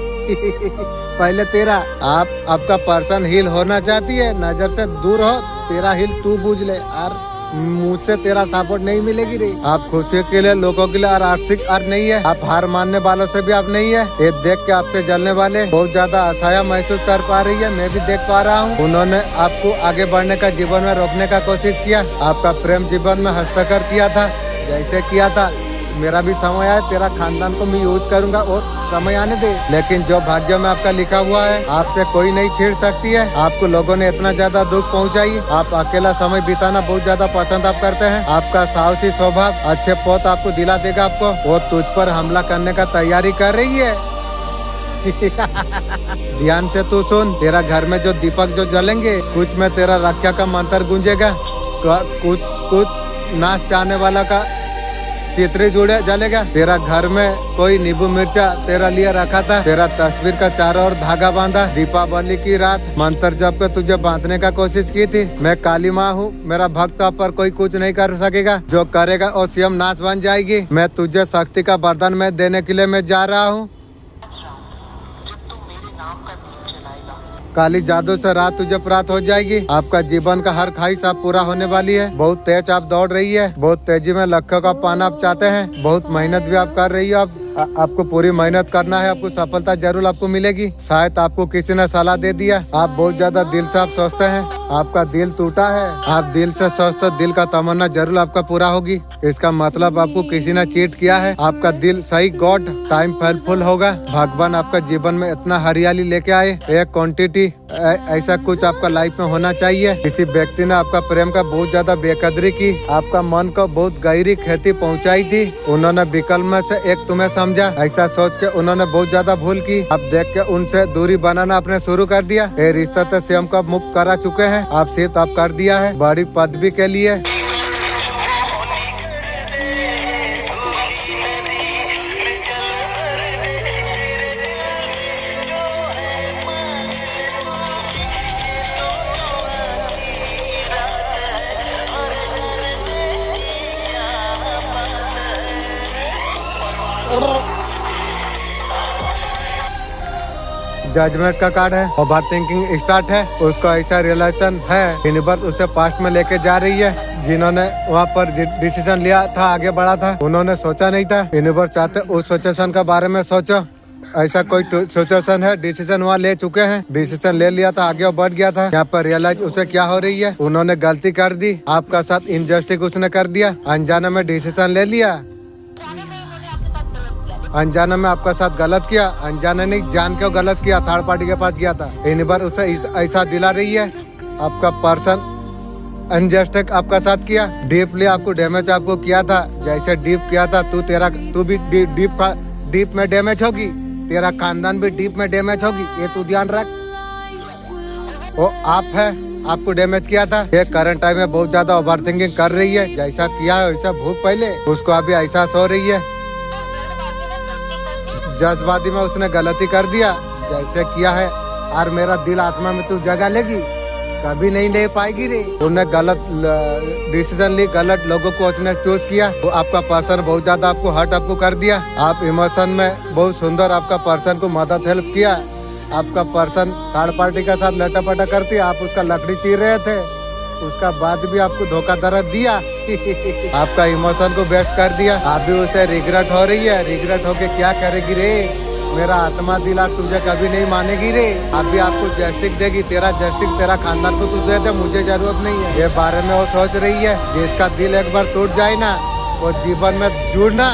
पहले तेरा आपका पर्सन हील होना चाहती है, नजर से दूर हो, तेरा हील तू बूझ ले, और मुझसे तेरा सपोर्ट नहीं मिलेगी रे। आप खुशी के लिए, लोगों के लिए और आर्थिक अर्थ नहीं है, आप हार मानने वालों से भी आप नहीं है। ये देख के आपसे जलने वाले बहुत ज्यादा असहाय महसूस कर पा रही है, मैं भी देख पा रहा हूँ। उन्होंने आपको आगे बढ़ने का, जीवन में रोकने का कोशिश किया, आपका प्रेम जीवन में हस्तक्षेप किया था, जैसे किया था। मेरा भी समय आया, तेरा खानदान को मैं यूज करूंगा और समय आने दे। लेकिन जो भाग्य में आपका लिखा हुआ है, आपसे कोई नहीं छीड़ सकती है। आपको लोगों ने इतना ज्यादा दुख पहुंचाई, आप अकेला समय बिताना बहुत ज्यादा पसंद आप करते हैं। आपका साहसी स्वभाव, अच्छे पौध आपको दिला देगा आपको, वो तुझ पर हमला करने का तैयारी कर रही है। ध्यान से तू सुन, तेरा घर में जो दीपक जो जलेंगे, कुछ में तेरा रक्षा का मंत्र गूंजेगा, कुछ नाश चाहने वाला का चित्र जुड़े जलेगा। तेरा घर में कोई नींबू मिर्चा तेरा लिए रखा था, तेरा तस्वीर का चारों ओर धागा बांधा। दीपावली की रात मंत्र जप के तुझे बांधने का कोशिश की थी। मैं काली माँ हूँ, मेरा भक्त पर कोई कुछ नहीं कर सकेगा, जो करेगा और स्वयं नाश बन जाएगी। मैं तुझे शक्ति का वरदान में देने के लिए मैं जा रहा हूँ। काली जादू से रात तुझे प्राप्त हो जाएगी। आपका जीवन का हर ख्वाहिश आप पूरा होने वाली है। बहुत तेज आप दौड़ रही है, बहुत तेजी में लक्ष्यों का पाना आप चाहते हैं, बहुत मेहनत भी आप कर रही हो। आपको पूरी मेहनत करना है, आपको सफलता जरूर आपको मिलेगी। शायद आपको किसी ने सलाह दे दिया, आप बहुत ज्यादा दिल से आप सोचते हैं, आपका दिल टूटा है, आप दिल से सोचते दिल का तमन्ना जरूर आपका पूरा होगी। इसका मतलब आपको किसी ने चीट किया है। आपका दिल सही गॉड टाइम फेलफुल होगा। भगवान आपका जीवन में इतना हरियाली लेके आए, एक क्वांटिटी ऐसा कुछ आपका लाइफ में होना चाहिए। किसी व्यक्ति ने आपका प्रेम का बहुत ज्यादा बेकदरी की, आपका मन को बहुत गहरी क्षति पहुंचाई थी। उन्होंने विकल्प में से एक तुम्हें समझा, ऐसा सोच के उन्होंने बहुत ज्यादा भूल की। अब देख के उनसे दूरी बनाना आपने शुरू कर दिया। ये रिश्ता तो स्वयं को मुक्त करा चुके हैं, आप सिर्फ आप कर दिया है बड़ी पदवी के लिए। जजमेंट का कार्ड है, ओवर थिंकिंग स्टार्ट है। उसको ऐसा रिलेशन है, यूनिवर्स उसे पास्ट में लेके जा रही है। जिन्होंने वहाँ पर डिसीजन लिया था, आगे बढ़ा था, उन्होंने सोचा नहीं था। यूनिवर्स चाहते उस सिचुएशन के बारे में सोचो। ऐसा कोई सिचुएशन है, डिसीजन वहाँ ले चुके हैं, डिसीजन ले लिया था, आगे बढ़ गया था। यहाँ पर रियलाइज उसे क्या हो रही है, उन्होंने गलती कर दी, आपका साथ इनजस्टिस उसने कर दिया, अनजाने में डिसीजन ले लिया, अनजाने में आपका साथ गलत किया, अनजाने नहीं जान के गलत किया, थर्ड पार्टी के पास गया था। इन बार उसे ऐसा दिला रही है, आपका पर्सन अनजस्ट आपका साथ किया, डीपली आपको डैमेज आपको किया था, जैसे डीप किया था तू भी डीप में डैमेज होगी, तेरा खानदान भी डीप में डैमेज होगी, ये तू ध्यान रख। वो आप है, आपको डैमेज किया था। ये करंट टाइम में बहुत ज्यादा ओवर थिंकिंग कर रही है, जैसा किया है वैसा भूख पहले, उसको अभी एहसास हो रही है। जज्बाती में उसने गलती कर दिया, जैसे किया है, और मेरा दिल आत्मा में तू जगह लेगी, कभी नहीं ले पाएगी रे। उन्हें गलत डिसीजन ली, गलत लोगों को उसने चूज किया। वो आपका पर्सन बहुत ज्यादा आपको हर्ट आपको कर दिया। आप इमोशन में बहुत सुंदर आपका पर्सन को मदद हेल्प किया। आपका पर्सन थर्ड पार्टी के साथ लटापटा करती, आप उसका लकड़ी चीर रहे थे, उसका बाद भी आपको धोखा दर्द दिया। आपका इमोशन को वेस्ट कर दिया। अभी उसे रिग्रेट हो रही है, रिग्रेट होके क्या करेगी रे, मेरा आत्मा दिला तुझे कभी नहीं मानेगी रे। अभी आपको जस्टिस देगी, तेरा जस्टिस तेरा खानदान को तू दे दे, मुझे जरूरत नहीं है। ये बारे में वो सोच रही है। जिसका दिल एक बार टूट जाए ना, वो जीवन में जुड़ना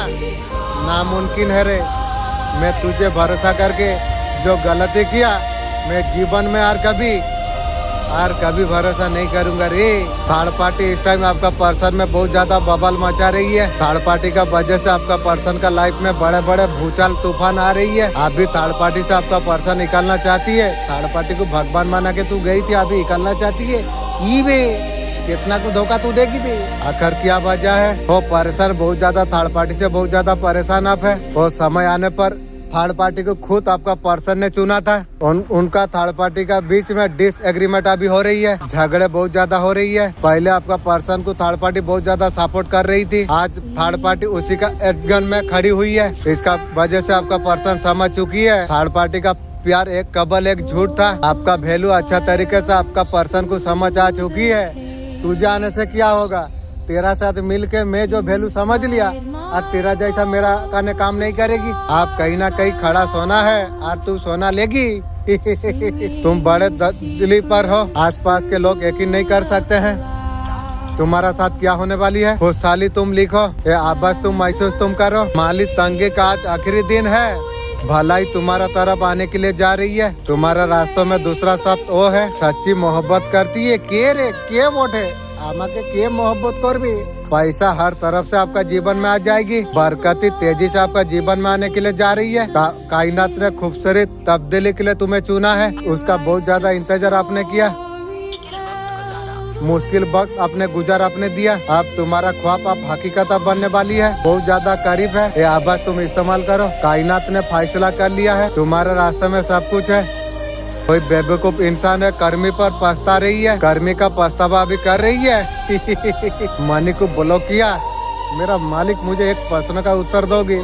नामुमकिन है रे। मैं तुझे भरोसा करके जो गलती किया, मैं जीवन में और कभी भरोसा नहीं करूंगा रे। थर्ड पार्टी इस टाइम आपका पर्सन में बहुत ज्यादा बबल मचा रही है। थर्ड पार्टी का वजह से आपका पर्सन का लाइफ में बड़े बड़े भूचाल तूफान आ रही है। अभी थर्ड पार्टी से आपका पर्सन निकलना चाहती है। थर्ड पार्टी को भगवान माना के तू गई थी, अभी निकलना चाहती है। कितना को धोखा तू देगी बे। आखिर क्या वजह है, वो परेशान बहुत ज्यादा, थर्ड पार्टी से बहुत ज्यादा परेशान आप है। वो समय आने पर थर्ड पार्टी को खुद आपका पर्सन ने चुना था। उनका थर्ड पार्टी का बीच में डिसएग्रीमेंट अभी हो रही है, झगड़े बहुत ज्यादा हो रही है। पहले आपका पर्सन को थर्ड पार्टी बहुत ज्यादा सपोर्ट कर रही थी, आज थर्ड पार्टी उसी का एडगन में खड़ी हुई है। इसका वजह से आपका पर्सन समझ चुकी है थर्ड पार्टी का प्यार एक कबल एक झूठ था। आपका वैल्यू अच्छा तरीके से आपका पर्सन को समझ आ चुकी है। तुझे आने से क्या होगा, तेरा साथ मिलके मैं जो वैल्यू समझ लिया, और तेरा जैसा मेरा करने काम नहीं करेगी। आप कहीं ना कहीं खड़ा सोना है और तू सोना लेगी। तुम बड़े दिली पर हो, आसपास के लोग यकीन नहीं कर सकते हैं तुम्हारा साथ क्या होने वाली है। खुशहाली तुम लिखो, ये आवाज तुम महसूस तुम करो। मालिक तंगे का आज आखिरी दिन है, भलाई तुम्हारा तरफ आने के लिए जा रही है। तुम्हारा रास्तों में दूसरा शब्द वो है, सच्ची मोहब्बत करती है के वोट है आमा के मोहब्बत कर भी। पैसा हर तरफ से आपका जीवन में आ जाएगी, बरकती तेजी से आपका जीवन में आने के लिए जा रही है। कायनात ने खूबसूरत तब्दीली के लिए तुम्हें चुना है, उसका बहुत ज्यादा इंतजार आपने किया, मुश्किल वक्त आपने गुजार आपने दिया। अब तुम्हारा ख्वाब अब हकीकत अब बनने वाली है, बहुत ज्यादा करीब है। ये आवाज तुम इस्तेमाल करो। कायनात ने फैसला कर लिया है, तुम्हारे रास्ते में सब कुछ है। कोई बेवकूफ इंसान है, कर्मी पर पछता रही है, कर्मी का पछतावा भी कर रही है। मनी को ब्लॉक किया, मेरा मालिक मुझे एक प्रश्न का उत्तर दोगे।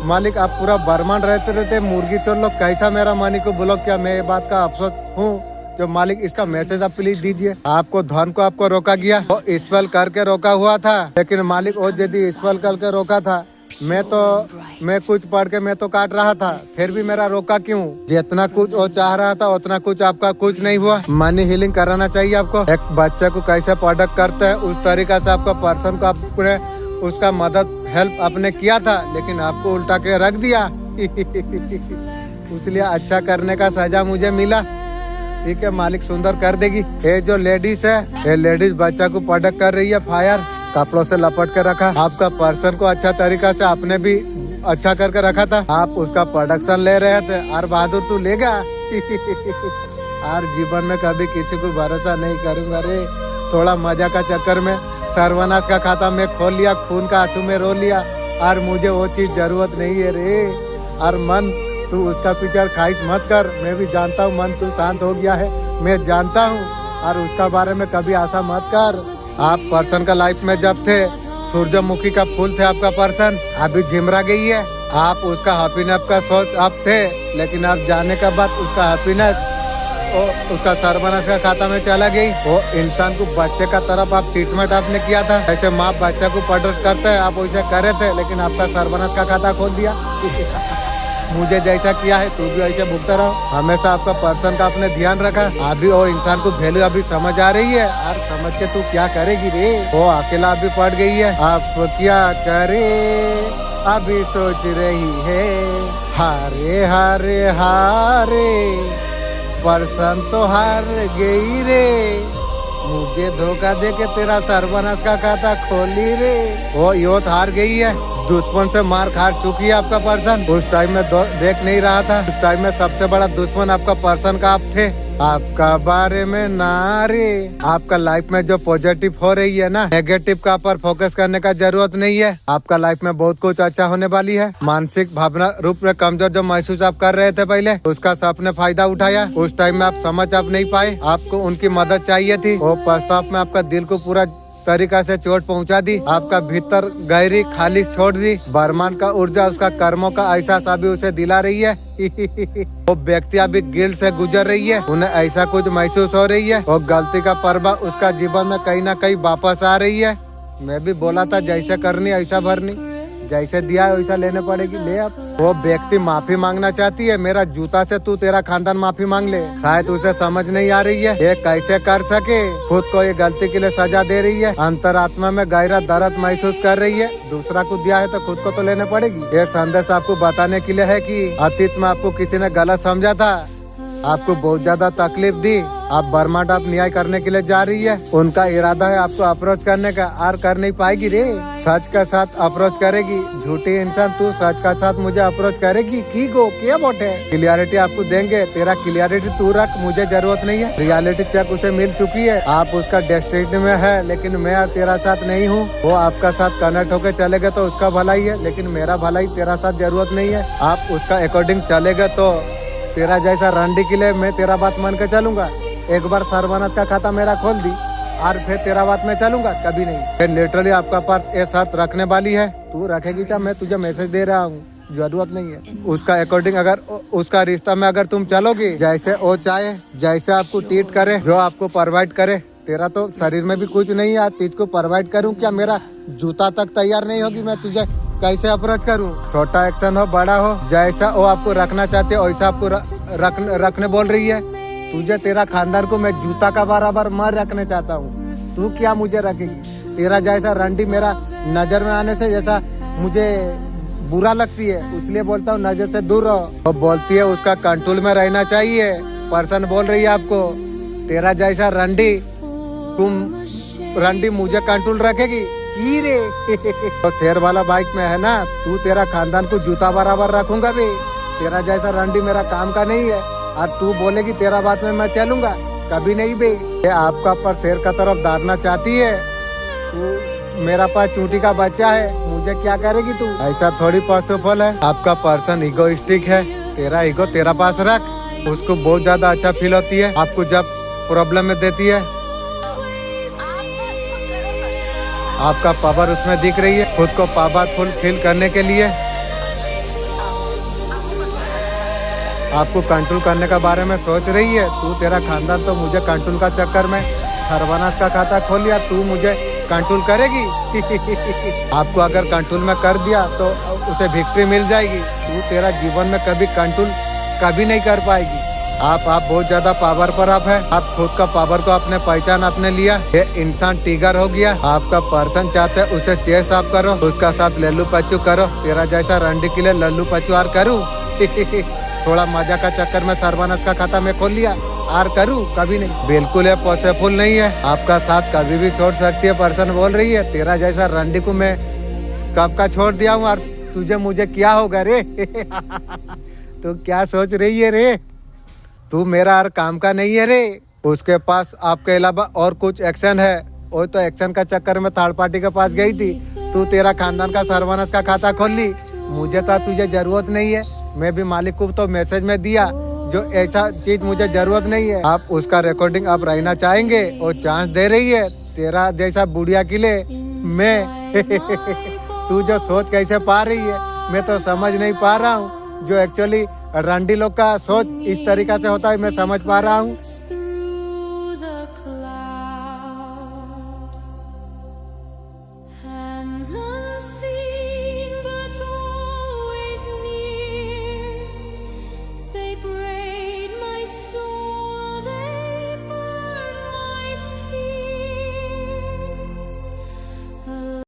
मालिक आप पूरा बर्मान रहते मुर्गी चोर लोग कैसा मेरा मनी को ब्लॉक किया। मैं ये बात का अफसोस हूँ जो मालिक इसका मैसेज आप प्लीज दीजिए। आपको धन को आपको रोका गया, वो स्पेल करके रोका हुआ था, लेकिन मालिक वो यदि स्पेल करके रोका था मैं कुछ पढ़ के मैं तो काट रहा था, फिर भी मेरा रोका क्यों? जितना कुछ वो चाह रहा था उतना कुछ आपका कुछ नहीं हुआ। मनी हीलिंग कराना चाहिए आपको। एक बच्चे को कैसे प्रोडक्ट करते हैं उस तरीका से आपका पर्सन को आपने उसका मदद हेल्प आपने किया था, लेकिन आपको उल्टा के रख दिया। इसलिए अच्छा करने का सजा मुझे मिला। ठीक है, मालिक सुंदर कर देगी। ये जो लेडीज है, ये लेडीज बच्चा को प्रोडक्ट कर रही है फायर, कपड़ों से लपट के रखा। आपका पर्सन को अच्छा तरीका से आपने भी अच्छा करके रखा था, आप उसका प्रोडक्शन ले रहे थे। और बहादुर तू लेगा। और जीवन में कभी किसी को भरोसा नहीं करूंगा रे। थोड़ा मजा का चक्कर में सर्वनाश का खाता में खोल लिया, खून का आंसू में रो लिया। और मुझे वो चीज जरूरत नहीं है रे। और मन तू उसका पीछे ख्वाहिश मत कर। मैं भी जानता हूँ मन तू शांत हो गया है, मैं जानता हूँ। और उसका बारे में कभी आशा मत कर। आप पर्सन का लाइफ में जब थे, सूरजमुखी का फूल थे आपका पर्सन, अभी झिमरा गई है। आप उसका हैप्पीनेस का सोच आप थे, लेकिन आप जाने के बाद उसका हैप्पीनेस उसका सर्वनाश का खाता में चला गई। वो इंसान को बच्चे का तरफ आप ट्रीटमेंट आपने किया था, ऐसे माँ बच्चा को प्रोटेक्ट करते हैं, आप वैसे करे थे, लेकिन आपका सर्वनाश का खाता खोल दिया। मुझे जैसा किया है तू भी ऐसे भुगता रहो। हमेशा आपका पर्सन का आपने ध्यान रखा। अभी वो इंसान को वैल्यू अभी समझ आ रही है, और समझ के तू क्या करेगी रे। वो अकेला अभी पड़ गई है, आप क्या करे अभी सोच रही है। हारे हारे हारे पर्सन तो हार गई रे, मुझे धोखा दे के तेरा सर्वनाश का खाता खोली रे। वो योत हार गई है, दुश्मन से मार खा चुकी है आपका पर्सन। उस टाइम में देख नहीं रहा था, उस टाइम में सबसे बड़ा दुश्मन आपका पर्सन का आप थे। आपका बारे में नारे, आपका लाइफ में जो पॉजिटिव हो रही है ना, नेगेटिव का पर फोकस करने का जरूरत नहीं है। आपका लाइफ में बहुत कुछ अच्छा होने वाली है। मानसिक भावना रूप में कमजोर जो महसूस आप कर रहे थे पहले, उसका सबने फायदा उठाया। उस टाइम में आप समझ आप नहीं पाए, आपको उनकी मदद चाहिए थी। वो पश्चाताप में आपका दिल को पूरा तरीका से चोट पहुंचा दी, आपका भीतर गहरी खाली छोड़ दी। बर्मान का ऊर्जा उसका कर्मों का एहसास अभी उसे दिला रही है। वो व्यक्ति अभी गिल्ट से गुजर रही है, उन्हें ऐसा कुछ महसूस हो रही है। वो गलती का पर्वा उसका जीवन में कहीं ना कहीं वापस आ रही है। मैं भी बोला था जैसे करनी ऐसा भरनी, जैसे दिया है वैसा लेने पड़ेगी, ले अब। वो व्यक्ति माफी मांगना चाहती है, मेरा जूता से तू तेरा खानदान माफी मांग ले। शायद उसे समझ नहीं आ रही है ये कैसे कर सके, खुद को ये गलती के लिए सजा दे रही है। अंतरात्मा में गहरा दर्द महसूस कर रही है। दूसरा को दिया है तो खुद को तो लेने पड़ेगी। ये संदेश आपको बताने के लिए है कि अतीत में आपको किसी ने गलत समझा था, आपको बहुत ज्यादा तकलीफ दी। आप बर्माट आप न्याय करने के लिए जा रही है। उनका इरादा है आपको अप्रोच करने का, और कर नहीं पाएगी रे। सच का साथ अप्रोच करेगी। झूठी इंसान तू सच का साथ मुझे अप्रोच करेगी की गो क्या बोटे। क्लियरिटी आपको देंगे, तेरा क्लियरिटी तू रख, मुझे जरूरत नहीं है। रियलिटी चेक उसे मिल चुकी है, आप उसका डेस्टिनी में है, लेकिन मैं और तेरा साथ नहीं हूँ। वो आपका साथ कनेक्ट होकर चलेगा तो उसका भलाई है, लेकिन मेरा भलाई तेरा साथ जरूरत नहीं है। आप उसका अकॉर्डिंग चलेगा तो तेरा जैसा रंडी के लिए मैं तेरा बात मान के चलूंगा। एक बार सर्वनाश का खाता मेरा खोल दी और फिर तेरा बात मैं चलूंगा, कभी नहीं। लिटरली आपका पास ये शर्त रखने वाली है, तू रखेगी चाहे मैं तुझे मैसेज दे रहा हूँ, जरूरत नहीं है। उसका अकॉर्डिंग अगर उसका रिश्ता में अगर तुम चलोगी, जैसे वो चाहे, जैसे आपको ट्रीट करे, जो आपको प्रोवाइड करे। तेरा तो शरीर में भी कुछ नहीं है, तुझको प्रोवाइड करूँ क्या? मेरा जूता तक तैयार नहीं होगी, मैं तुझे कैसे अप्रोच करूं? छोटा एक्शन हो बड़ा हो, जैसा वो आपको रखना चाहते हो वैसा आपको रखने बोल रही है। तुझे तेरा खानदान को मैं जूता का बराबर मर रखने चाहता हूँ, तू क्या मुझे रखेगी? तेरा जैसा रंडी मेरा नजर में आने से जैसा मुझे बुरा लगती है, इसलिए बोलता हूँ नजर से दूर रहो। वो बोलती है उसका कंट्रोल में रहना चाहिए। पर्सन बोल रही है आपको, तेरा जैसा रंडी, तुम रंडी मुझे कंट्रोल रखेगी रे। तो शेर वाला बाइक में है ना, तू तेरा खानदान को जूता बराबर रखूंगा भी। तेरा जैसा रंडी मेरा काम का नहीं है, और तू बोलेगी तेरा बात में मैं चलूंगा, कभी नहीं बे। ये आपका पर शेर का तरफ डालना चाहती है, तू मेरा पास चूंटी का बच्चा है, मुझे क्या करेगी तू? ऐसा थोड़ी पॉसिबल है। आपका पर्सन इगोइस्टिक है, तेरा ईगो तेरा पास रख। उसको बहुत ज्यादा अच्छा फील होती है आपको जब प्रॉब्लम में देती है। आपका पावर उसमें दिख रही है, खुद को पावरफुल फील करने के लिए आपको कंट्रोल करने का बारे में सोच रही है। तू तेरा खानदान तो मुझे कंट्रोल का चक्कर में सर्वनाश का खाता खोल लिया, तू मुझे कंट्रोल करेगी? आपको अगर कंट्रोल में कर दिया तो उसे विक्ट्री मिल जाएगी। तू तेरा जीवन में कभी कंट्रोल कभी नहीं कर पाएगी। आप बहुत ज्यादा पावर पर आप है। आप खुद का पावर को अपने पहचान आपने लिया। ये इंसान टिगर हो गया। आपका पर्सन चाहते है उसे चेस आप करो, उसका साथ लल्लू पच्चू करो। तेरा जैसा रंडी के लिए लल्लू पच्चू आर करूँ? थोड़ा मजा का चक्कर में सर्वानस का खाता में खोल लिया, आर करूँ? कभी नहीं, बिल्कुल है पॉसिबल नहीं है। आपका साथ कभी भी छोड़ सकती है पर्सन बोल रही है। तेरा जैसा रंडी को मैं कब का छोड़ दिया हूँ और तुझे मुझे क्या होगा रे? तू क्या सोच रही है रे? तू मेरा हर काम का नहीं है रे। उसके पास आपके अलावा और कुछ एक्शन है। वो तो एक्शन का चक्कर में थर्ड पार्टी के पास गई थी। तू तेरा खानदान का सर्वानस का खाता खोल ली। मुझे तो तुझे जरूरत नहीं है। मैं भी मालिक को तो मैसेज में दिया जो ऐसा चीज मुझे जरूरत नहीं है। आप उसका रिकॉर्डिंग आप रहना चाहेंगे और चांस दे रही है तेरा जैसा बुढ़िया के लिए मैं। तू जो सोच कैसे पा रही है मैं तो समझ नहीं पा रहा हूँ। जो एक्चुअली रंडी लोग का सोच इस तरीका से होता है मैं समझ पा रहा हूँ।